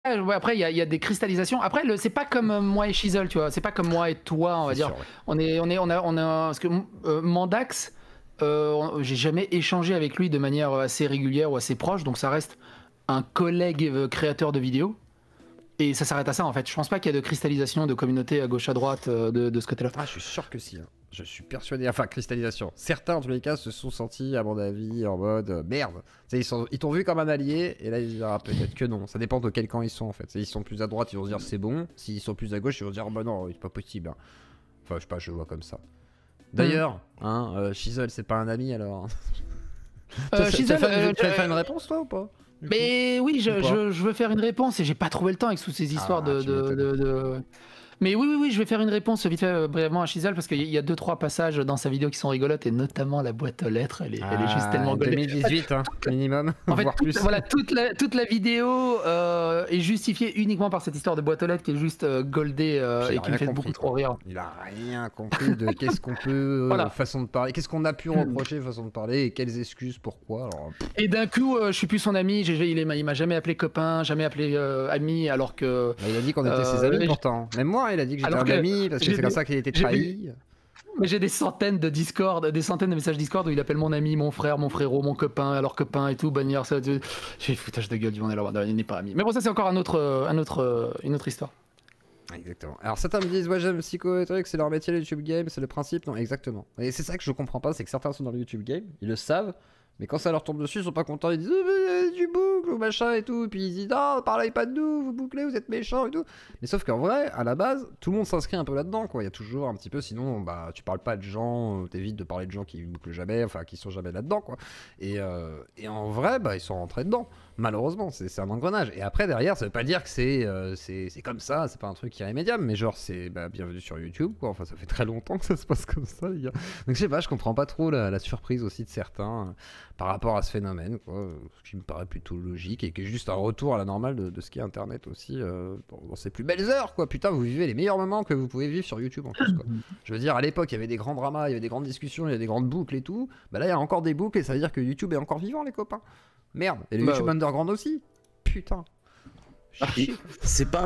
ouais, après, il y a des cristallisations. Après, c'est pas comme moi et Shizzle, tu vois. C'est pas comme moi et toi, on va dire. Sûr, ouais. Parce que Mandax, j'ai jamais échangé avec lui de manière assez régulière ou assez proche, donc ça reste un collègue créateur de vidéos. Et ça s'arrête à ça, en fait. Je pense pas qu'il y ait de cristallisation de communauté à gauche à droite de ce côté-là. Ah, je suis sûr que si. Hein. Je suis persuadé. Enfin, cristallisation. Certains, en tous les cas, se sont sentis, à mon avis, en mode merde. Ils t'ont vu comme un allié, et là, ils diront peut-être que non. Ça dépend de quel camp ils sont, en fait. S'ils sont plus à droite, ils vont se dire c'est bon. S'ils sont plus à gauche, ils vont se dire bah non, c'est pas possible. Hein. Enfin, je sais pas, je le vois comme ça. D'ailleurs, Shizzle, c'est pas un ami alors. Tu vas faire une réponse, toi, ou pas? Mais oui, je veux faire une réponse et j'ai pas trouvé le temps avec toutes ces histoires Mais oui, je vais faire une réponse vite fait, brièvement à Shizzle parce qu'il y a 2-3 passages dans sa vidéo qui sont rigolotes et notamment la boîte aux lettres, elle est juste tellement gaulée. 2018, hein, minimum. En fait, voire plus. Voilà, toute la vidéo est justifiée uniquement par cette histoire de boîte aux lettres qui est juste goldée et qui me fait beaucoup trop rire. Il a rien compris de qu'est-ce qu'on peut, façon de parler, qu'est-ce qu'on a pu reprocher, façon de parler et quelles excuses, pourquoi. Alors, et d'un coup, je suis plus son ami, il m'a jamais appelé copain, jamais appelé ami, alors que... il a dit qu'on était ses amis pourtant. Même moi, il a dit que j'étais un ami parce que c'est comme ça qu'il a été trahi. Mais j'ai des centaines de Discord, des centaines de messages Discord où il appelle mon ami, mon frère, mon frérot, mon copain, alors copain et tout, bannir ça. J'ai foutage de gueule du monde alors il n'est pas ami. Mais bon, ça c'est encore une autre histoire. Exactement. Alors certains me disent ouais j'aime Psycho et trucs, c'est leur métier le YouTube game, c'est le principe. Non, exactement. Et c'est ça que je comprends pas, c'est que certains sont dans le YouTube game, ils le savent. Mais quand ça leur tombe dessus, ils sont pas contents, ils disent du boucle ou machin et tout, et puis ils disent ah parlez pas de nous, vous bouclez, vous êtes méchants et tout. Mais sauf qu'en vrai, à la base, tout le monde s'inscrit un peu là-dedans quoi, il y a toujours un petit peu, sinon bah tu parles pas de gens, t'évites de parler de gens qui bouclent jamais, enfin qui sont jamais là-dedans quoi. Et en vrai, bah ils sont rentrés dedans, malheureusement, c'est un engrenage. Et après derrière, ça veut pas dire que c'est comme ça, c'est pas un truc irrémédiable, mais genre c'est bienvenue sur YouTube quoi, enfin ça fait très longtemps que ça se passe comme ça les gars. Donc je sais pas, je comprends pas trop la surprise aussi de certains. Par rapport à ce phénomène, quoi, ce qui me paraît plutôt logique et qui est juste un retour à la normale de ce qu'est Internet aussi dans ses plus belles heures, quoi. Putain, vous vivez les meilleurs moments que vous pouvez vivre sur YouTube en plus, quoi. Je veux dire, à l'époque, il y avait des grands dramas, il y avait des grandes discussions, il y avait des grandes boucles et tout. Bah là, il y a encore des boucles et ça veut dire que YouTube est encore vivant, les copains. Merde. Et le YouTube Underground aussi. Putain. C'est pas